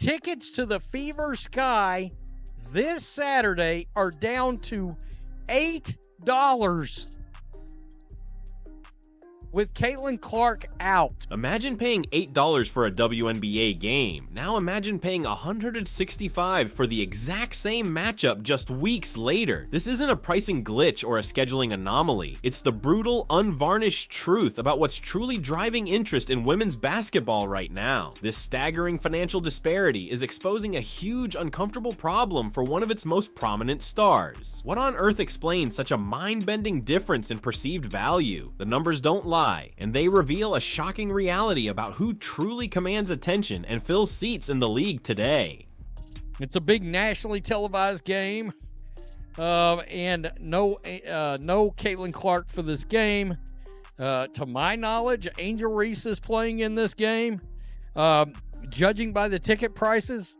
Tickets to the Fever Sky this Saturday are down to $8 with Caitlin Clark out. Imagine paying $8 for a WNBA game. Now imagine paying $165 for the exact same matchup just weeks later. This isn't a pricing glitch or a scheduling anomaly. It's the brutal, unvarnished truth about what's truly driving interest in women's basketball right now. This staggering financial disparity is exposing a huge, uncomfortable problem for one of its most prominent stars. What on earth explains such a mind-bending difference in perceived value? The numbers don't lie, and they reveal a shocking reality about who truly commands attention and fills seats in the league today. It's a big nationally televised game, and no Caitlin Clark for this game. To my knowledge, Angel Reese is playing in this game. Judging by the ticket prices,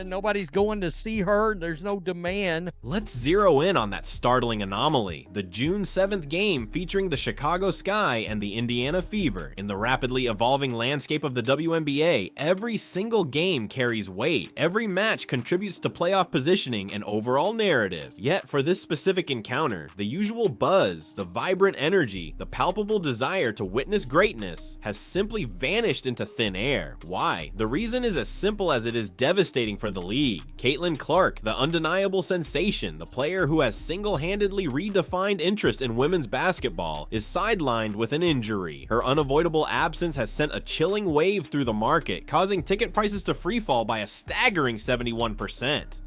nobody's going to see her. There's no demand. Let's zero in on that startling anomaly. The June 7th game featuring the Chicago Sky and the Indiana Fever. In the rapidly evolving landscape of the WNBA, every single game carries weight. Every match contributes to playoff positioning and overall narrative. Yet for this specific encounter, the usual buzz, the vibrant energy, the palpable desire to witness greatness has simply vanished into thin air. Why? The reason is as simple as it is devastating for the league. Caitlin Clark, the undeniable sensation, the player who has single-handedly redefined interest in women's basketball, is sidelined with an injury. Her unavoidable absence has sent a chilling wave through the market, causing ticket prices to freefall by a staggering 71%.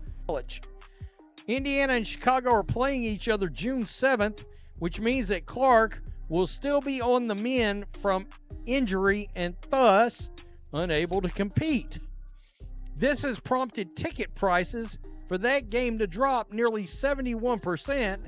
Indiana and Chicago are playing each other June 7th, which means that Clark will still be on the mend from injury and thus unable to compete. This has prompted ticket prices for that game to drop nearly 71%,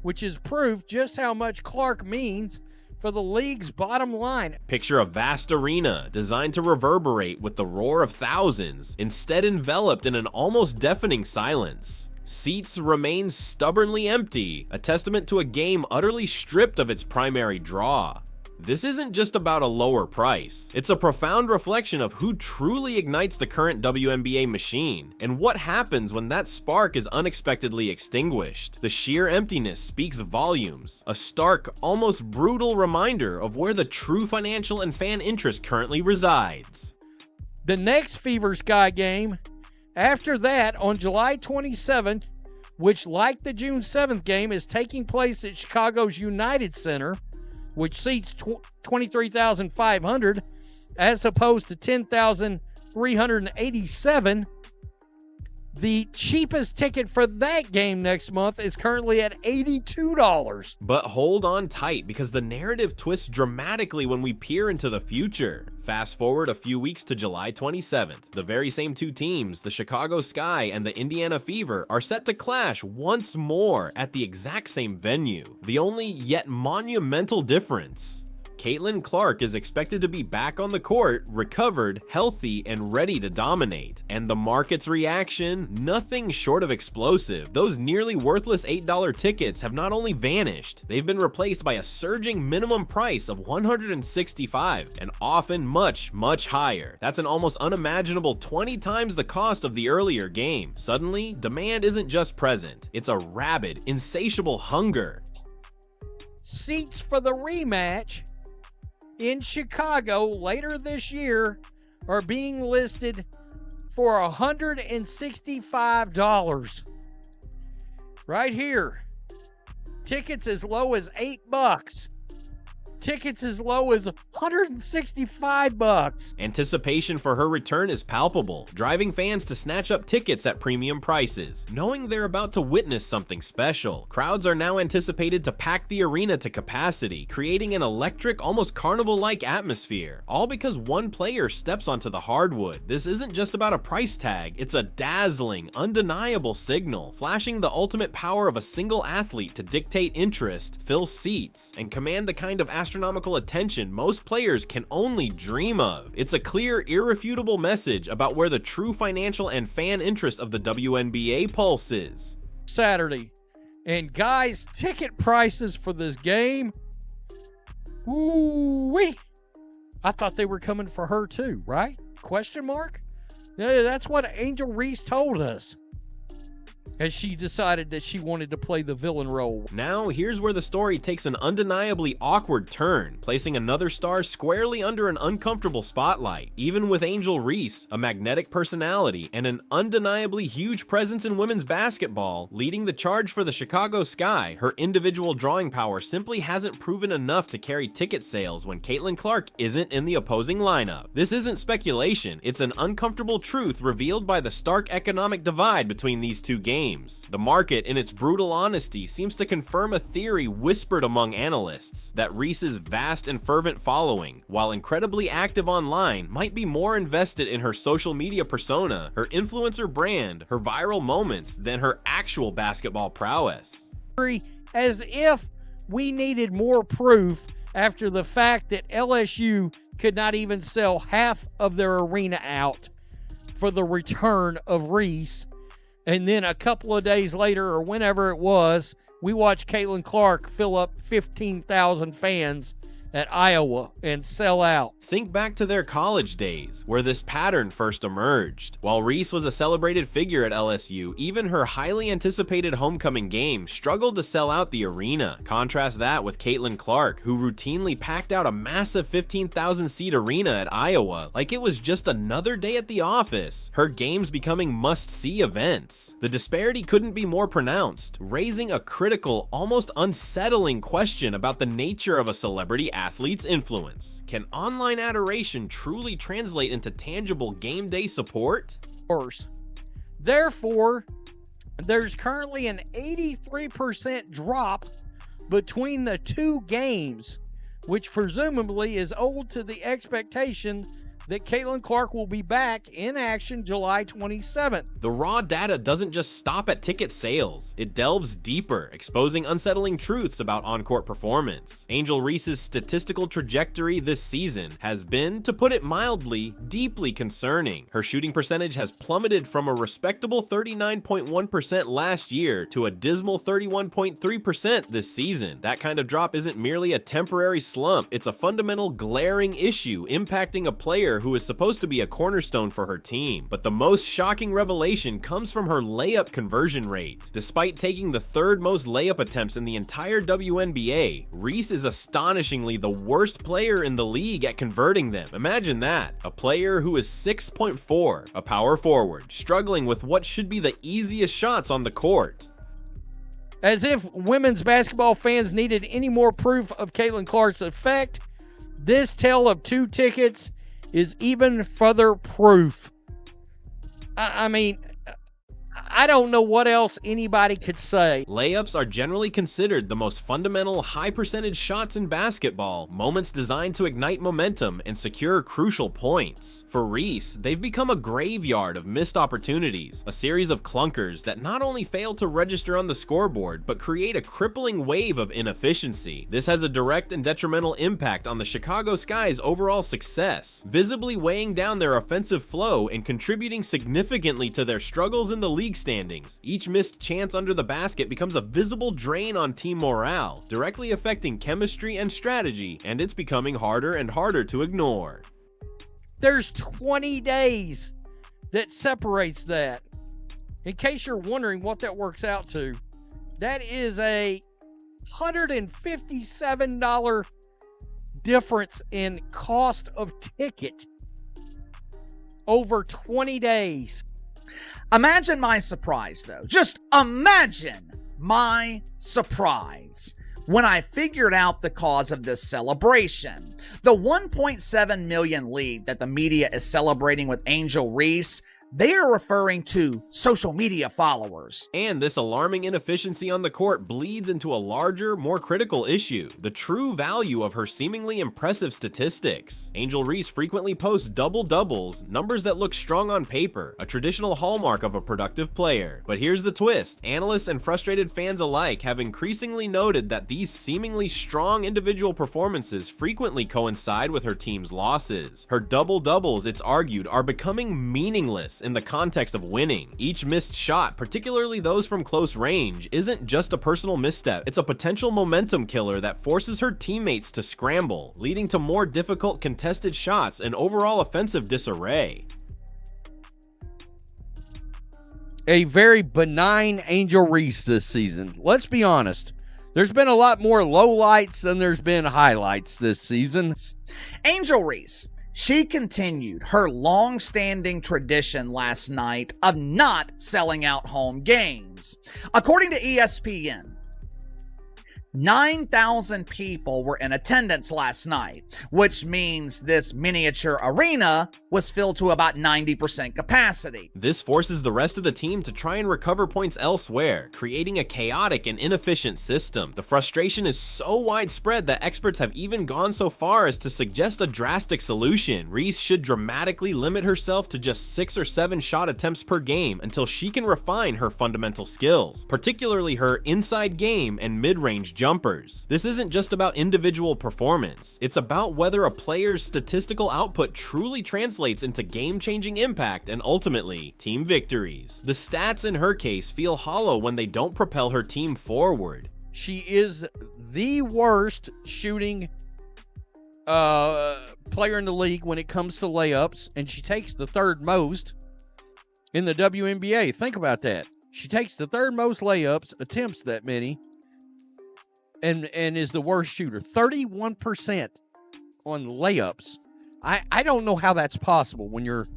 which is proof just how much Clark means for the league's bottom line. Picture a vast arena designed to reverberate with the roar of thousands, instead enveloped in an almost deafening silence. Seats remain stubbornly empty, a testament to a game utterly stripped of its primary draw. This isn't just about a lower price. It's a profound reflection of who truly ignites the current WNBA machine, and what happens when that spark is unexpectedly extinguished. The sheer emptiness speaks volumes, a stark, almost brutal reminder of where the true financial and fan interest currently resides. The next Fever Sky game, after that on July 27th, which like the June 7th game is taking place at Chicago's United Center, which seats 23,500 as opposed to 10,387. The cheapest ticket for that game next month is currently at $82. But hold on tight, because the narrative twists dramatically when we peer into the future. Fast forward a few weeks to July 27th. The very same two teams, the Chicago Sky and the Indiana Fever, are set to clash once more at the exact same venue. The only yet monumental difference: Caitlin Clark is expected to be back on the court, recovered, healthy, and ready to dominate. And the market's reaction? Nothing short of explosive. Those nearly worthless $8 tickets have not only vanished, they've been replaced by a surging minimum price of $165, and often much, much higher. That's an almost unimaginable 20 times the cost of the earlier game. Suddenly, demand isn't just present, it's a rabid, insatiable hunger. Seats for the rematch in Chicago later this year are being listed for $165. Right here. Tickets as low as $8. Tickets as low as $165. Anticipation for her return is palpable, driving fans to snatch up tickets at premium prices, knowing they're about to witness something special. Crowds are now anticipated to pack the arena to capacity, creating an electric, almost carnival-like atmosphere, all because one player steps onto the hardwood. This isn't just about a price tag, it's a dazzling, undeniable signal, flashing the ultimate power of a single athlete to dictate interest, fill seats, and command the kind of astronomical attention most players can only dream of. It's a clear, irrefutable message about where the true financial and fan interest of the WNBA pulses. Saturday. And guys, ticket prices for this game, ooh-wee. I thought they were coming for her too, right? Question mark? Yeah, that's what Angel Reese told us, as she decided that she wanted to play the villain role. Now, here's where the story takes an undeniably awkward turn, placing another star squarely under an uncomfortable spotlight. Even with Angel Reese, a magnetic personality and an undeniably huge presence in women's basketball, leading the charge for the Chicago Sky, her individual drawing power simply hasn't proven enough to carry ticket sales when Caitlin Clark isn't in the opposing lineup. This isn't speculation, it's an uncomfortable truth revealed by the stark economic divide between these two games. The market, in its brutal honesty, seems to confirm a theory whispered among analysts that Reese's vast and fervent following, while incredibly active online, might be more invested in her social media persona, her influencer brand, her viral moments, than her actual basketball prowess. As if we needed more proof after the fact that LSU could not even sell half of their arena out for the return of Reese. And then a couple of days later, or whenever it was, we watched Caitlin Clark fill up 15,000 fans at Iowa and sell out. Think back to their college days, where this pattern first emerged. While Reese was a celebrated figure at LSU, even her highly anticipated homecoming game struggled to sell out the arena. Contrast that with Caitlin Clark, who routinely packed out a massive 15,000 seat arena at Iowa like it was just another day at the office, her games becoming must-see events. The disparity couldn't be more pronounced, raising a critical, almost unsettling question about the nature of a celebrity athlete's influence. Can online adoration truly translate into tangible game day support? Therefore, there's currently an 83% drop between the two games, which presumably is owed to the expectation that Caitlin Clark will be back in action July 27th. The raw data doesn't just stop at ticket sales. It delves deeper, exposing unsettling truths about on-court performance. Angel Reese's statistical trajectory this season has been, to put it mildly, deeply concerning. Her shooting percentage has plummeted from a respectable 39.1% last year to a dismal 31.3% this season. That kind of drop isn't merely a temporary slump, it's a fundamental glaring issue impacting a player who is supposed to be a cornerstone for her team. But the most shocking revelation comes from her layup conversion rate. Despite taking the third most layup attempts in the entire WNBA, Reese is astonishingly the worst player in the league at converting them. Imagine that. A player who is 6'4", a power forward, struggling with what should be the easiest shots on the court. As if women's basketball fans needed any more proof of Caitlin Clark's effect, this tale of two tickets is even further proof. I mean, I don't know what else anybody could say. Layups are generally considered the most fundamental, high-percentage shots in basketball, moments designed to ignite momentum and secure crucial points. For Reese, they've become a graveyard of missed opportunities, a series of clunkers that not only fail to register on the scoreboard, but create a crippling wave of inefficiency. This has a direct and detrimental impact on the Chicago Sky's overall success, visibly weighing down their offensive flow and contributing significantly to their struggles in the league standings. Each missed chance under the basket becomes a visible drain on team morale, directly affecting chemistry and strategy, and it's becoming harder and harder to ignore. There's 20 days that separates that. In case you're wondering what that works out to, that is a $157 difference in cost of ticket over 20 days. Imagine my surprise, though. Just imagine my surprise when I figured out the cause of this celebration. The 1.7 million lead that the media is celebrating with Angel Reese, they are referring to social media followers. And this alarming inefficiency on the court bleeds into a larger, more critical issue: the true value of her seemingly impressive statistics. Angel Reese frequently posts double-doubles, numbers that look strong on paper, a traditional hallmark of a productive player. But here's the twist: analysts and frustrated fans alike have increasingly noted that these seemingly strong individual performances frequently coincide with her team's losses. Her double-doubles, it's argued, are becoming meaningless in the context of winning. Each missed shot, particularly those from close range, isn't just a personal misstep, it's a potential momentum killer that forces her teammates to scramble, leading to more difficult contested shots and overall offensive disarray. a very benign Angel Reese this season. Let's be honest. There's been a lot more lowlights than there's been highlights this season. Angel Reese, she continued her long-standing tradition last night of not selling out home games. According to ESPN, 9,000 people were in attendance last night, which means this miniature arena was filled to about 90% capacity. This forces the rest of the team to try and recover points elsewhere, creating a chaotic and inefficient system. The frustration is so widespread that experts have even gone so far as to suggest a drastic solution. Reese should dramatically limit herself to just 6 or 7 shot attempts per game until she can refine her fundamental skills, particularly her inside game and mid-range jumpers. This isn't just about individual performance, it's about whether a player's statistical output truly translates into game-changing impact and ultimately, team victories. The stats in her case feel hollow when they don't propel her team forward. She is the worst shooting player in the league when it comes to layups, and she takes the third most in the WNBA. Think about that. She takes the third most layups, attempts that many, and is the worst shooter. 31% on layups. I don't know how that's possible when you're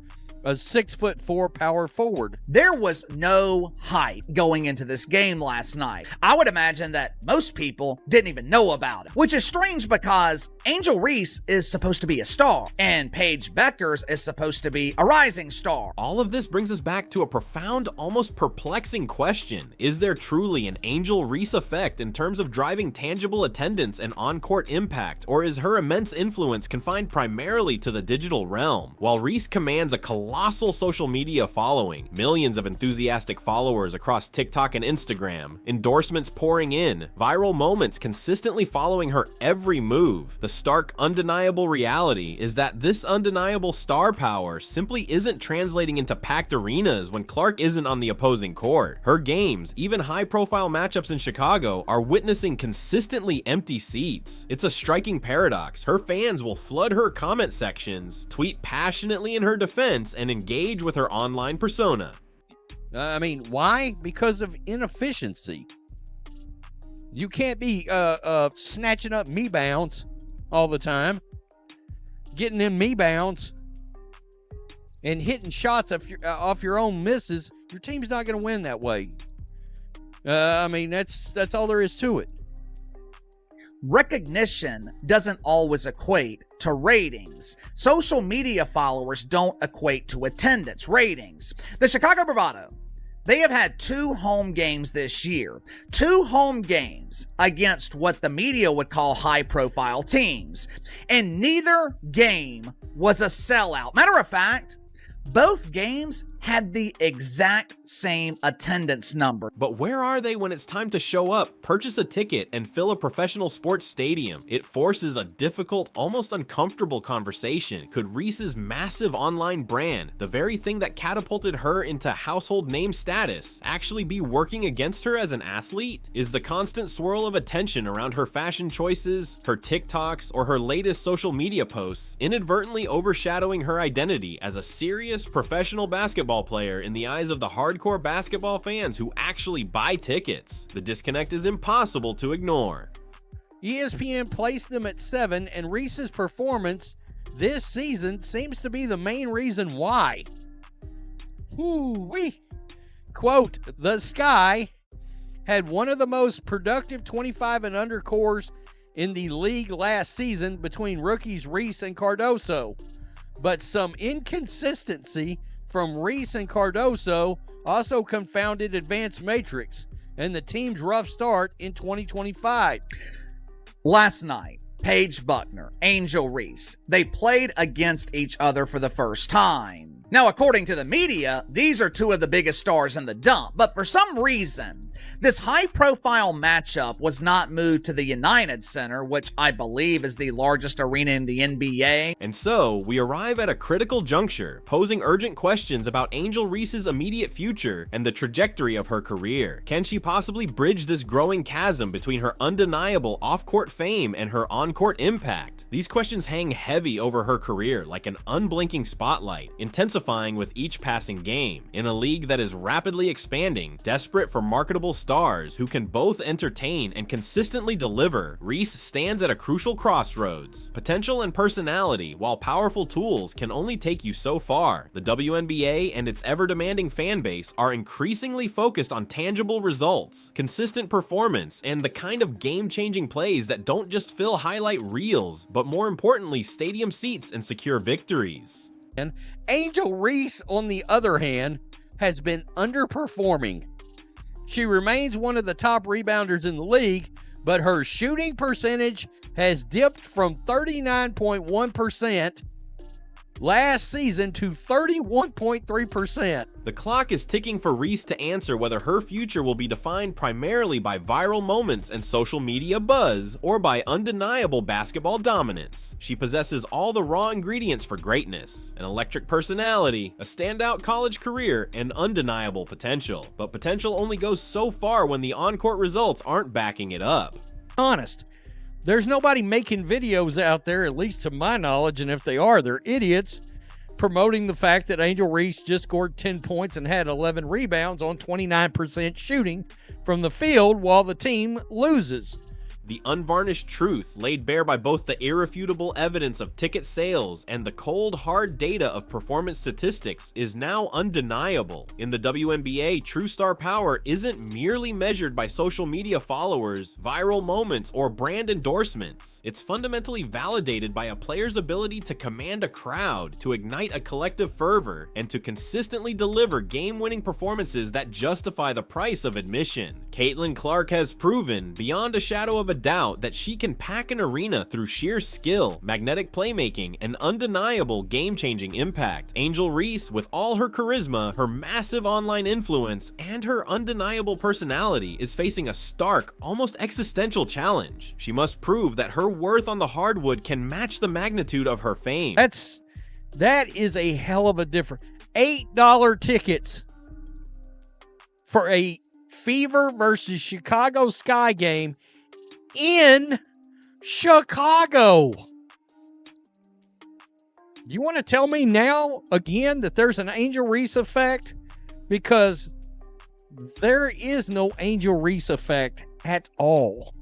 a 6'4" power forward. There was no hype going into this game last night. I would imagine that most people didn't even know about it, which is strange because Angel Reese is supposed to be a star, and Paige Beckers is supposed to be a rising star. All of this brings us back to a profound, almost perplexing question. Is there truly an Angel Reese effect in terms of driving tangible attendance and on-court impact, or is her immense influence confined primarily to the digital realm? While Reese commands a colossal social media following, millions of enthusiastic followers across TikTok and Instagram, endorsements pouring in, viral moments consistently following her every move, the stark, undeniable reality is that this undeniable star power simply isn't translating into packed arenas when Clark isn't on the opposing court. Her games, even high-profile matchups in Chicago, are witnessing consistently empty seats. It's a striking paradox. Her fans will flood her comment sections, tweet passionately in her defense, and engage with her online persona. I mean, why? Because of inefficiency. You can't be snatching up me-bounds all the time, getting them me-bounds, and hitting shots off your own misses. Your team's not going to win that way. I mean, that's all there is to it. Recognition doesn't always equate to ratings. Social media followers don't equate to attendance ratings. The Chicago Bravado, they have had 2 home games this year. 2 home games against what the media would call high-profile teams. And neither game was a sellout. Matter of fact, both games had the exact same attendance number. But where are they when it's time to show up, purchase a ticket, and fill a professional sports stadium? It forces a difficult, almost uncomfortable conversation. Could Reese's massive online brand, the very thing that catapulted her into household name status, actually be working against her as an athlete? Is the constant swirl of attention around her fashion choices, her TikToks, or her latest social media posts inadvertently overshadowing her identity as a serious professional basketball player in the eyes of the hardcore basketball fans who actually buy tickets? The disconnect is impossible to ignore. ESPN placed them at 7, and Reese's performance this season seems to be the main reason why. Woo-wee. Quote, "The Sky had one of the most productive 25 and under cores in the league last season between rookies Reese and Cardoso, but some inconsistency from Reese and Cardoso also confounded advanced matrix and the team's rough start in 2025. Last night, Paige Buckner, Angel Reese, they played against each other for the first time. Now, according to the media, these are 2 of the biggest stars in the dump, but for some reason, This high-profile matchup was not moved to the United Center, which I believe is the largest arena in the NBA. And so, we arrive at a critical juncture, posing urgent questions about Angel Reese's immediate future and the trajectory of her career. Can she possibly bridge this growing chasm between her undeniable off-court fame and her on-court impact? These questions hang heavy over her career like an unblinking spotlight, intensifying with each passing game. In a league that is rapidly expanding, desperate for marketable stars who can both entertain and consistently deliver, Reese stands at a crucial crossroads. Potential and personality, while powerful tools, can only take you so far. The WNBA and its ever-demanding fan base are increasingly focused on tangible results, consistent performance, and the kind of game-changing plays that don't just fill highlight reels, but more importantly, stadium seats and secure victories. And Angel Reese, on the other hand, has been underperforming. She remains one of the top rebounders in the league, but her shooting percentage has dipped from 39.1% last season to 31.3%. The clock is ticking for Reese to answer whether her future will be defined primarily by viral moments and social media buzz, or by undeniable basketball dominance. She possesses all the raw ingredients for greatness: an electric personality, a standout college career, and undeniable potential. But potential only goes so far when the on-court results aren't backing it up. Honest. There's nobody making videos out there, at least to my knowledge, and if they are, they're idiots, promoting the fact that Angel Reese just scored 10 points and had 11 rebounds on 29% shooting from the field while the team loses. The unvarnished truth laid bare by both the irrefutable evidence of ticket sales and the cold, hard data of performance statistics is now undeniable. In the WNBA, true star power isn't merely measured by social media followers, viral moments, or brand endorsements. It's fundamentally validated by a player's ability to command a crowd, to ignite a collective fervor, and to consistently deliver game-winning performances that justify the price of admission. Caitlin Clark has proven, beyond a shadow of a doubt, that she can pack an arena through sheer skill, magnetic playmaking, and undeniable game-changing impact. Angel Reese, with all her charisma, her massive online influence, and her undeniable personality, is facing a stark, almost existential challenge. She must prove that her worth on the hardwood can match the magnitude of her fame. That is a hell of a difference. $8 tickets for a Fever versus Chicago Sky game in Chicago. You want to tell me now again that there's an Angel Reese effect? Because there is no Angel Reese effect at all.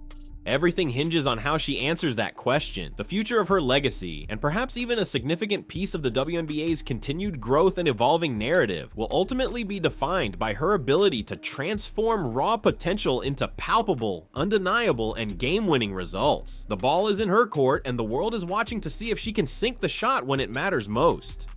Everything hinges on how she answers that question. The future of her legacy, and perhaps even a significant piece of the WNBA's continued growth and evolving narrative, will ultimately be defined by her ability to transform raw potential into palpable, undeniable, and game-winning results. The ball is in her court, and the world is watching to see if she can sink the shot when it matters most.